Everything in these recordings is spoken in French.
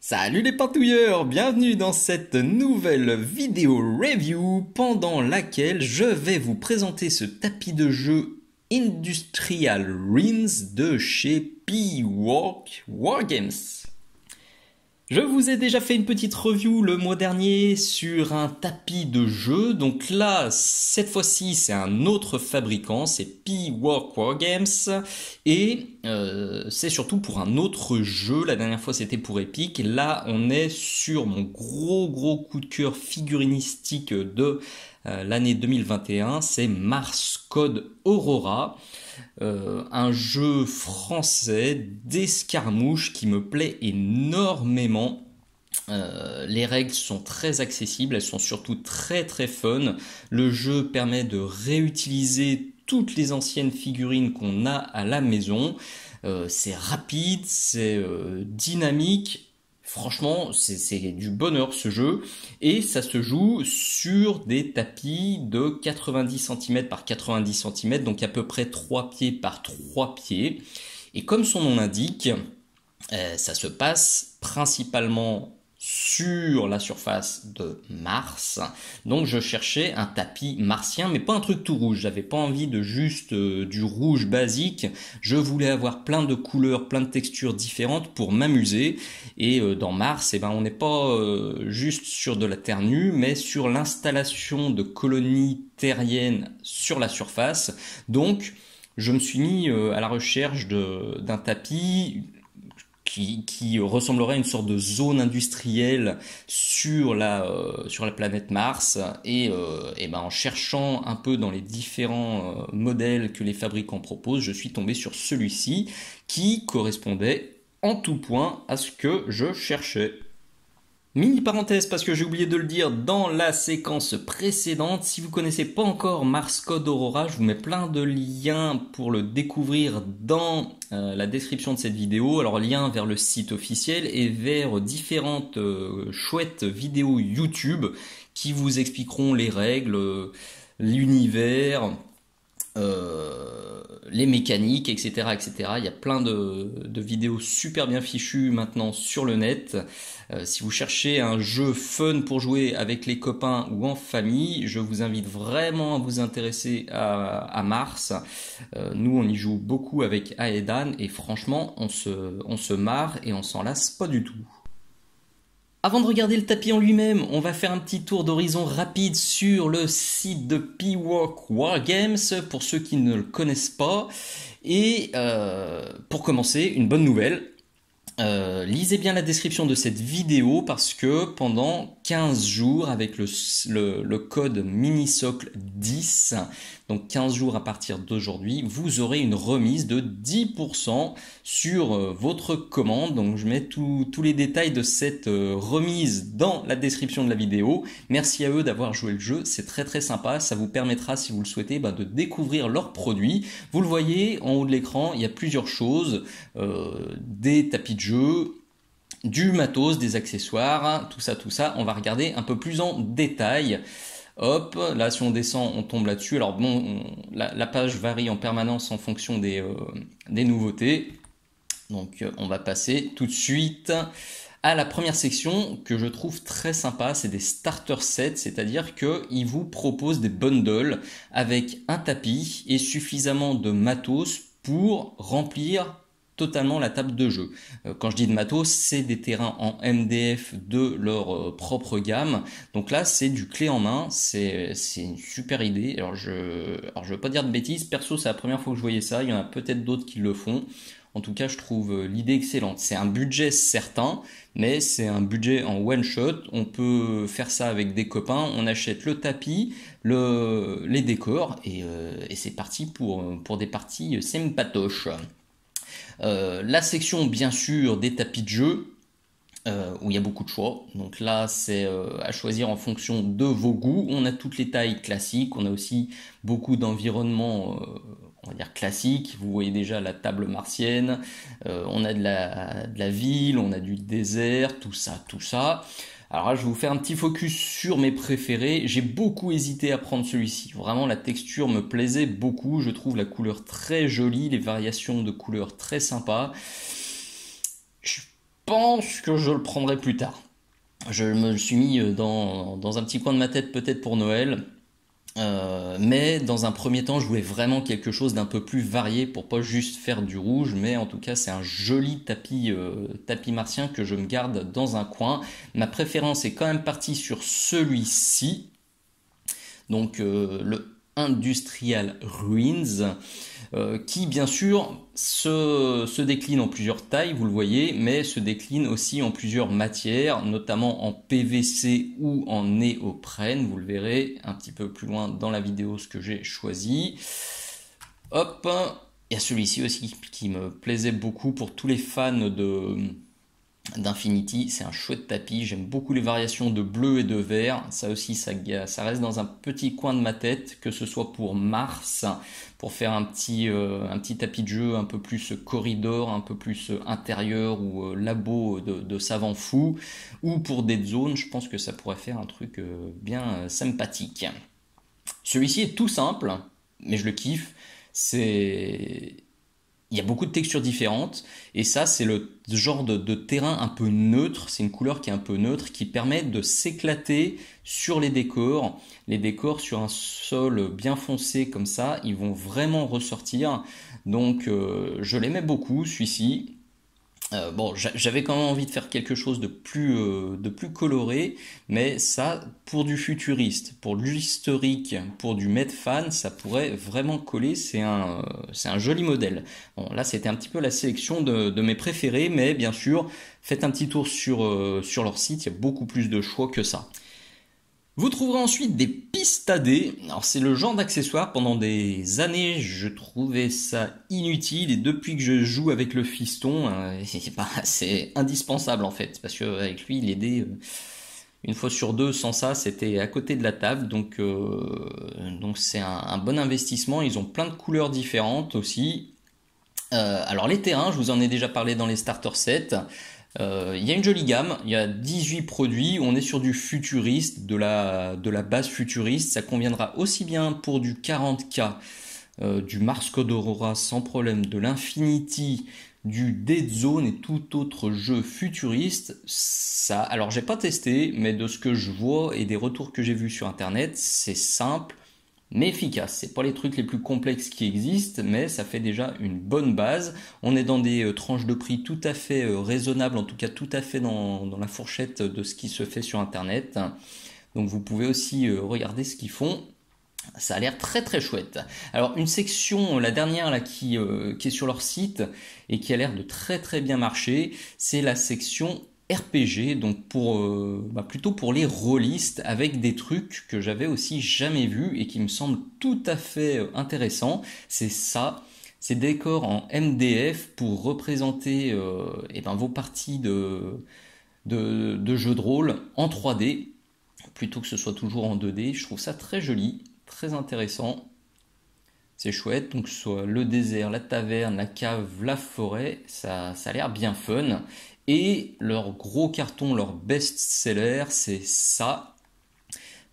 Salut les patouilleurs, bienvenue dans cette nouvelle vidéo review pendant laquelle je vais vous présenter ce tapis de jeu Industrial Ruins de chez P-Walk Wargames. Je vous ai déjà fait une petite review le mois dernier sur un tapis de jeu, donc là, cette fois-ci, c'est un autre fabricant, c'est P-Walk Wargames, et c'est surtout pour un autre jeu. La dernière fois, c'était pour Epic. Là, on est sur mon gros coup de cœur figurinistique de l'année 2021, c'est Mars Code Aurora. Un jeu français d'escarmouche qui me plaît énormément. Les règles sont très accessibles, elles sont surtout très fun. Le jeu permet de réutiliser toutes les anciennes figurines qu'on a à la maison. C'est rapide, c'est dynamique. Franchement, c'est du bonheur ce jeu, et ça se joue sur des tapis de 90 cm par 90 cm, donc à peu près 3 pieds par 3 pieds. Et comme son nom l'indique, ça se passe principalement sur la surface de Mars. Donc je cherchais un tapis martien, mais pas un truc tout rouge. J'avais pas envie de juste du rouge basique. Je voulais avoir plein de couleurs, plein de textures différentes pour m'amuser. Et dans Mars, on n'est pas juste sur de la terre nue, mais sur l'installation de colonies terriennes sur la surface. Donc je me suis mis à la recherche d'un tapis qui ressemblerait à une sorte de zone industrielle sur la planète Mars, et en cherchant un peu dans les différents modèles que les fabricants proposent, je suis tombé sur celui-ci qui correspondait en tout point à ce que je cherchais. Mini parenthèse parce que j'ai oublié de le dire dans la séquence précédente, si vous connaissez pas encore Mars Code Aurora, je vous mets plein de liens pour le découvrir dans la description de cette vidéo. Alors lien vers le site officiel et vers différentes chouettes vidéos YouTube qui vous expliqueront les règles, l'univers, les mécaniques, etc. Il y a plein de vidéos super bien fichues maintenant sur le net. Si vous cherchez un jeu fun pour jouer avec les copains ou en famille, je vous invite vraiment à vous intéresser à Mars. Nous, on y joue beaucoup avec Aedan et franchement, on se marre et on s'en lasse pas du tout. Avant de regarder le tapis en lui-même, on va faire un petit tour d'horizon rapide sur le site de P-Walk Wargames pour ceux qui ne le connaissent pas. Et pour commencer, une bonne nouvelle. Lisez bien la description de cette vidéo parce que pendant 15 jours avec le code MINISOCLE10, donc 15 jours à partir d'aujourd'hui, vous aurez une remise de 10% sur votre commande. Donc je mets tous les détails de cette remise dans la description de la vidéo. Merci à eux d'avoir joué le jeu, c'est très sympa. Ça vous permettra, si vous le souhaitez, de découvrir leurs produits. Vous le voyez en haut de l'écran, il y a plusieurs choses, des tapis de jeu, du matos, des accessoires, tout ça, on va regarder un peu plus en détail. Hop, là si on descend, on tombe là-dessus. Alors bon, la page varie en permanence en fonction des nouveautés. Donc on va passer tout de suite à la première section que je trouve très sympa, c'est des starter sets, c'est-à-dire qu'ils vous proposent des bundles avec un tapis et suffisamment de matos pour remplir totalement la table de jeu. Quand je dis de matos, c'est des terrains en MDF de leur propre gamme. Donc là, c'est du clé en main, c'est une super idée. Alors je veux pas dire de bêtises, perso, c'est la première fois que je voyais ça, il y en a peut-être d'autres qui le font. En tout cas, je trouve l'idée excellente. C'est un budget certain, mais c'est un budget en one shot. On peut faire ça avec des copains. On achète le tapis, les décors, et c'est parti pour des parties sympatoches. La section, bien sûr, des tapis de jeu, où il y a beaucoup de choix. Donc là, c'est à choisir en fonction de vos goûts. On a toutes les tailles classiques. On a aussi beaucoup d'environnements, on va dire classiques. Vous voyez déjà la table martienne. On a de la ville, on a du désert, tout ça. Alors là, je vais vous faire un petit focus sur mes préférés. J'ai beaucoup hésité à prendre celui-ci. Vraiment, la texture me plaisait beaucoup. Je trouve la couleur très jolie, les variations de couleurs très sympas. Je suis pense que je le prendrai plus tard. Je me le suis mis dans un petit coin de ma tête peut-être pour Noël. Mais dans un premier temps, je voulais vraiment quelque chose d'un peu plus varié pour pas juste faire du rouge, mais en tout cas, c'est un joli tapis martien que je me garde dans un coin. Ma préférence est quand même partie sur celui-ci, donc le Industrial Ruins, qui bien sûr se décline en plusieurs tailles, vous le voyez, mais se décline aussi en plusieurs matières, notamment en PVC ou en néoprène. Vous le verrez un petit peu plus loin dans la vidéo ce que j'ai choisi. Hop, il y a celui-ci aussi qui me plaisait beaucoup pour tous les fans d'Infinity. C'est un chouette tapis, j'aime beaucoup les variations de bleu et de vert. Ça aussi, ça reste dans un petit coin de ma tête, que ce soit pour Mars, pour faire un petit tapis de jeu un peu plus corridor, un peu plus intérieur ou labo de savant fou, ou pour Dead Zone, je pense que ça pourrait faire un truc bien sympathique. Celui-ci est tout simple, mais je le kiffe. Il y a beaucoup de textures différentes et ça c'est le genre de terrain un peu neutre, c'est une couleur qui est un peu neutre qui permet de s'éclater sur les décors. Les décors sur un sol bien foncé comme ça, ils vont vraiment ressortir. Donc je l'aimais beaucoup celui-ci. Bon, j'avais quand même envie de faire quelque chose de plus coloré, mais ça, pour du futuriste, pour de l'historique, pour du Medfan, ça pourrait vraiment coller. C'est un joli modèle. Bon, là, c'était un petit peu la sélection de mes préférés, mais bien sûr, faites un petit tour sur leur site, il y a beaucoup plus de choix que ça. Vous trouverez ensuite des pistes à dés. Alors c'est le genre d'accessoire, pendant des années je trouvais ça inutile et depuis que je joue avec le fiston, c'est indispensable en fait, parce qu'avec lui les dés, une fois sur deux sans ça c'était à côté de la table, donc c'est un bon investissement. Ils ont plein de couleurs différentes aussi. Alors les terrains, je vous en ai déjà parlé dans les starter sets. Il y a une jolie gamme, il y a 18 produits, on est sur du futuriste, de la base futuriste, ça conviendra aussi bien pour du 40K, du Mars Code Aurora sans problème, de l'Infinity, du Dead Zone et tout autre jeu futuriste. Ça, alors j'ai pas testé, mais de ce que je vois et des retours que j'ai vus sur internet, c'est simple mais efficace. C'est pas les trucs les plus complexes qui existent, mais ça fait déjà une bonne base. On est dans des tranches de prix tout à fait raisonnables, en tout cas tout à fait dans la fourchette de ce qui se fait sur internet. Donc vous pouvez aussi regarder ce qu'ils font. Ça a l'air très très chouette. Alors une section, la dernière là qui est sur leur site et qui a l'air de très très bien marcher, c'est la section RPG, donc plutôt pour les rôlistes, avec des trucs que j'avais aussi jamais vus et qui me semblent tout à fait intéressants. C'est ça, ces décors en MDF pour représenter vos parties de jeux de rôle en 3D, plutôt que ce soit toujours en 2D. Je trouve ça très joli, très intéressant. C'est chouette, donc soit le désert, la taverne, la cave, la forêt, ça a l'air bien fun. Et leur gros carton, leur best-seller, c'est ça.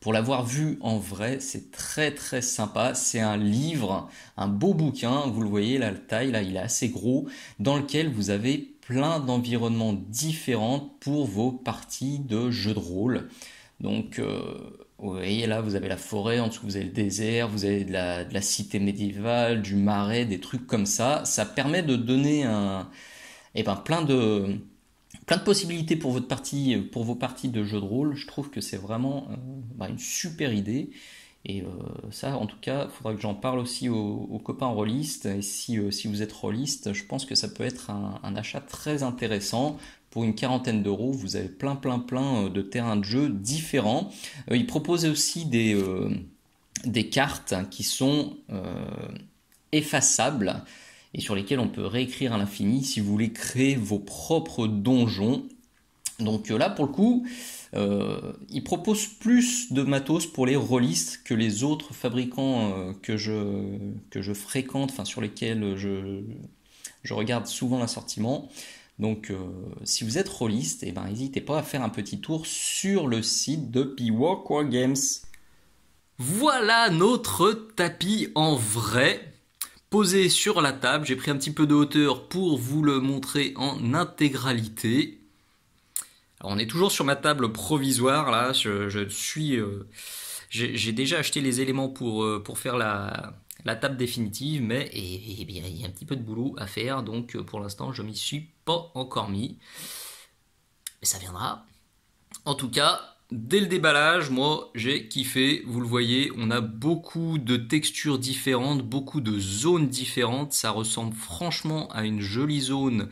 Pour l'avoir vu en vrai, c'est très très sympa. C'est un livre, un beau bouquin, vous le voyez là, la taille, là, il est assez gros, dans lequel vous avez plein d'environnements différents pour vos parties de jeux de rôle. Donc, vous voyez là, vous avez la forêt, en dessous vous avez le désert, vous avez de la cité médiévale, du marais, des trucs comme ça. Ça permet de donner plein de possibilités pour vos parties de jeux de rôle. Je trouve que c'est vraiment une super idée. Et ça, en tout cas, il faudra que j'en parle aussi aux copains rôlistes. Et si vous êtes rôliste, je pense que ça peut être un achat très intéressant. Pour une quarantaine d'euros, vous avez plein de terrains de jeu différents. Ils proposent aussi des cartes qui sont effaçables et sur lesquelles on peut réécrire à l'infini si vous voulez créer vos propres donjons. Donc là, pour le coup, ils proposent plus de matos pour les rôlistes que les autres fabricants que je fréquente, enfin sur lesquels je regarde souvent l'assortiment. Donc si vous êtes rôliste, n'hésitez pas à faire un petit tour sur le site de Peawack Wargames. Voilà notre tapis en vrai, posé sur la table. J'ai pris un petit peu de hauteur pour vous le montrer en intégralité. Alors, on est toujours sur ma table provisoire là. Je suis, j'ai déjà acheté les éléments pour faire la table définitive, mais bien, il y a un petit peu de boulot à faire, donc pour l'instant je m'y suis pas encore mis. Mais ça viendra. En tout cas, dès le déballage, moi j'ai kiffé. Vous le voyez, on a beaucoup de textures différentes, beaucoup de zones différentes. Ça ressemble franchement à une jolie zone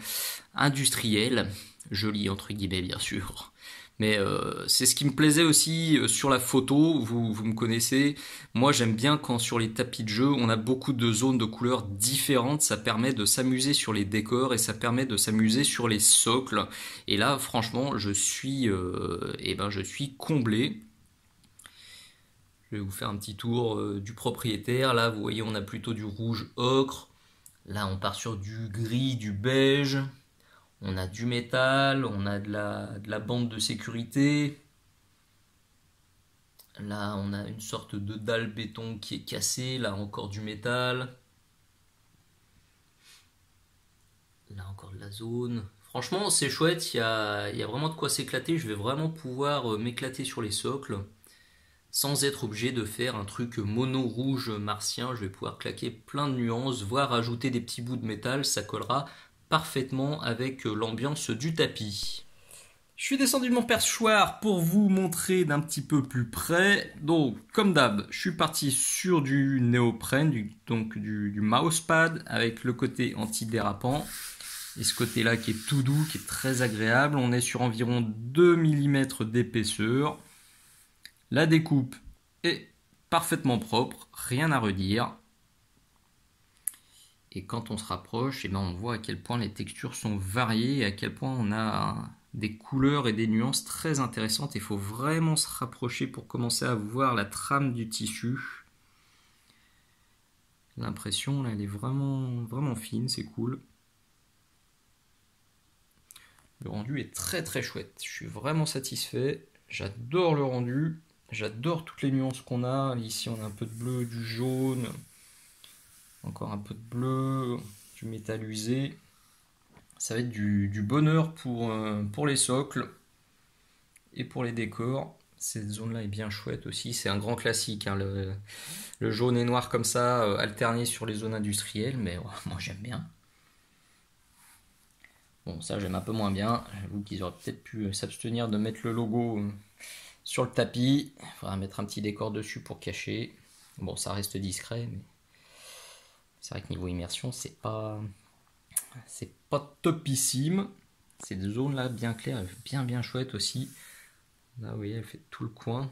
industrielle. Jolie entre guillemets bien sûr. Mais c'est ce qui me plaisait aussi sur la photo, vous me connaissez. Moi j'aime bien quand sur les tapis de jeu on a beaucoup de zones de couleurs différentes, ça permet de s'amuser sur les décors et ça permet de s'amuser sur les socles. Et là franchement je suis comblé. Je vais vous faire un petit tour du propriétaire. Là vous voyez on a plutôt du rouge ocre. Là on part sur du gris, du beige. On a du métal, on a de la bande de sécurité. Là, on a une sorte de dalle béton qui est cassée. Là, encore du métal. Là, encore de la zone. Franchement, c'est chouette. Il y a vraiment de quoi s'éclater. Je vais vraiment pouvoir m'éclater sur les socles sans être obligé de faire un truc mono rouge martien. Je vais pouvoir claquer plein de nuances, voire ajouter des petits bouts de métal. Ça collera parfaitement avec l'ambiance du tapis. Je suis descendu de mon perchoir pour vous montrer d'un petit peu plus près. Donc, comme d'hab, je suis parti sur du néoprène, donc du mousepad avec le côté antidérapant. Et ce côté-là qui est tout doux, qui est très agréable. On est sur environ 2 mm d'épaisseur. La découpe est parfaitement propre, rien à redire. Et quand on se rapproche, eh ben on voit à quel point les textures sont variées et à quel point on a des couleurs et des nuances très intéressantes. Il faut vraiment se rapprocher pour commencer à voir la trame du tissu. L'impression là, elle est vraiment fine, c'est cool. Le rendu est très très chouette. Je suis vraiment satisfait. J'adore le rendu. J'adore toutes les nuances qu'on a. Ici, on a un peu de bleu, du jaune. Encore un peu de bleu, du métal usé. Ça va être du bonheur pour les socles et pour les décors. Cette zone-là est bien chouette aussi. C'est un grand classique, hein, le jaune et noir comme ça, alterné sur les zones industrielles. Mais moi j'aime bien. Bon, ça j'aime un peu moins bien. J'avoue qu'ils auraient peut-être pu s'abstenir de mettre le logo sur le tapis. Il faudra mettre un petit décor dessus pour cacher. Bon, ça reste discret, mais c'est vrai que niveau immersion, c'est pas topissime. Cette zone là bien claire, bien chouette aussi. Là vous voyez, elle fait tout le coin.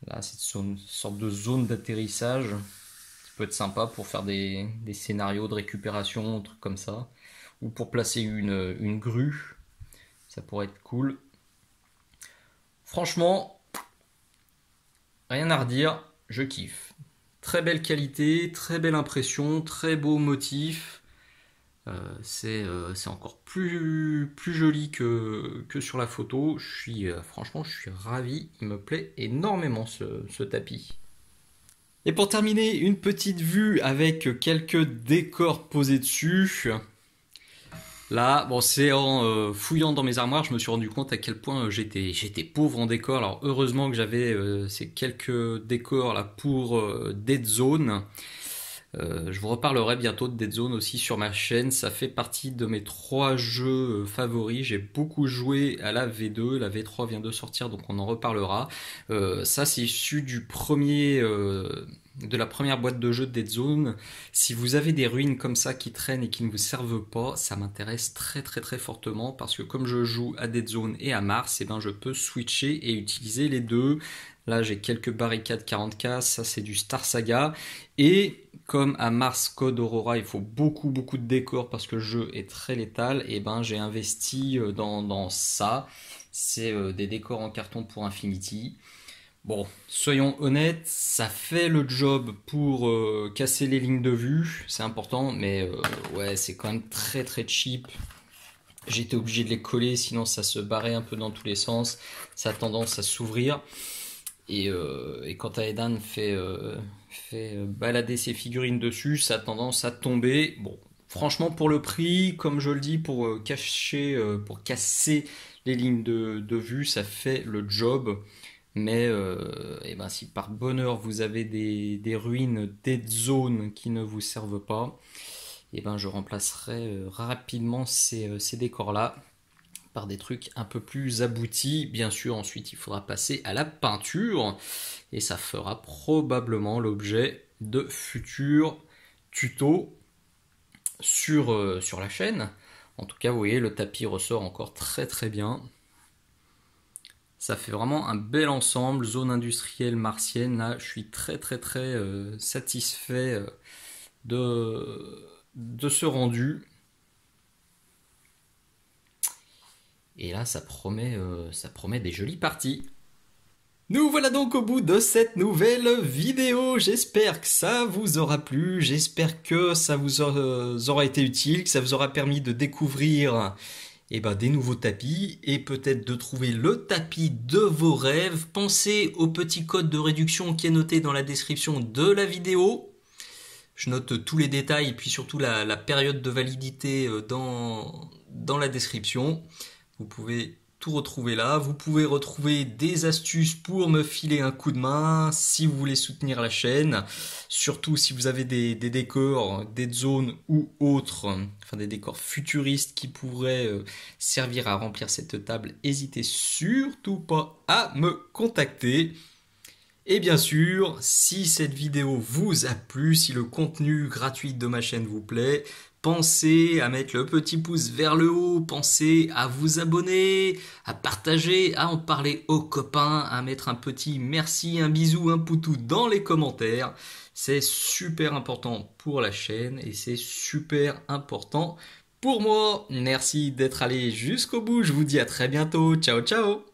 Là c'est une sorte de zone d'atterrissage qui peut être sympa pour faire des scénarios de récupération, trucs comme ça. Ou pour placer une grue. Ça pourrait être cool. Franchement, rien à redire, je kiffe. Très belle qualité, très belle impression, très beau motif. C'est encore plus joli que sur la photo. Franchement, je suis ravi. Il me plaît énormément ce tapis. Et pour terminer, une petite vue avec quelques décors posés dessus. Là, bon, c'est en fouillant dans mes armoires, je me suis rendu compte à quel point j'étais pauvre en décor. Alors heureusement que j'avais ces quelques décors là pour Dead Zone. Je vous reparlerai bientôt de Dead Zone aussi sur ma chaîne. Ça fait partie de mes 3 jeux favoris. J'ai beaucoup joué à la V2. La V3 vient de sortir, donc on en reparlera. Ça, c'est issu de la première boîte de jeux de Dead Zone. Si vous avez des ruines comme ça qui traînent et qui ne vous servent pas, ça m'intéresse très fortement parce que comme je joue à Dead Zone et à Mars, eh ben je peux switcher et utiliser les deux. Là, j'ai quelques barricades 40K, ça c'est du Star Saga. Et comme à Mars Code Aurora, il faut beaucoup de décors parce que le jeu est très létal, et ben j'ai investi dans ça. C'est des décors en carton pour Infinity. Bon, soyons honnêtes, ça fait le job pour casser les lignes de vue, c'est important, mais ouais, c'est quand même très cheap. J'étais obligé de les coller, sinon ça se barrait un peu dans tous les sens. Ça a tendance à s'ouvrir. Et quand Aedan fait balader ses figurines dessus, ça a tendance à tomber. Bon, Franchement, pour le prix, comme je le dis, pour casser les lignes de vue, ça fait le job. Mais eh ben, si par bonheur vous avez des ruines, dead zones qui ne vous servent pas, eh ben, je remplacerai rapidement ces décors-là par des trucs un peu plus aboutis. Bien sûr, ensuite, il faudra passer à la peinture et ça fera probablement l'objet de futurs tutos sur la chaîne. En tout cas, vous voyez, le tapis ressort encore très très bien. Ça fait vraiment un bel ensemble, zone industrielle martienne. Là, je suis très très très satisfait de ce rendu. Et là, ça promet des jolies parties. Nous voilà donc au bout de cette nouvelle vidéo. J'espère que ça vous aura plu, j'espère que ça vous aura été utile, que ça vous aura permis de découvrir des nouveaux tapis et peut-être de trouver le tapis de vos rêves. Pensez au petit code de réduction qui est noté dans la description de la vidéo. Je note tous les détails et puis surtout la période de validité dans la description. Vous pouvez tout retrouver là. Vous pouvez retrouver des astuces pour me filer un coup de main si vous voulez soutenir la chaîne. Surtout si vous avez des décors, des zones ou autres, enfin des décors futuristes qui pourraient servir à remplir cette table. N'hésitez surtout pas à me contacter. Et bien sûr, si cette vidéo vous a plu, si le contenu gratuit de ma chaîne vous plaît, pensez à mettre le petit pouce vers le haut, pensez à vous abonner, à partager, à en parler aux copains, à mettre un petit merci, un bisou, un poutou dans les commentaires. C'est super important pour la chaîne et c'est super important pour moi. Merci d'être allé jusqu'au bout, je vous dis à très bientôt, ciao ciao.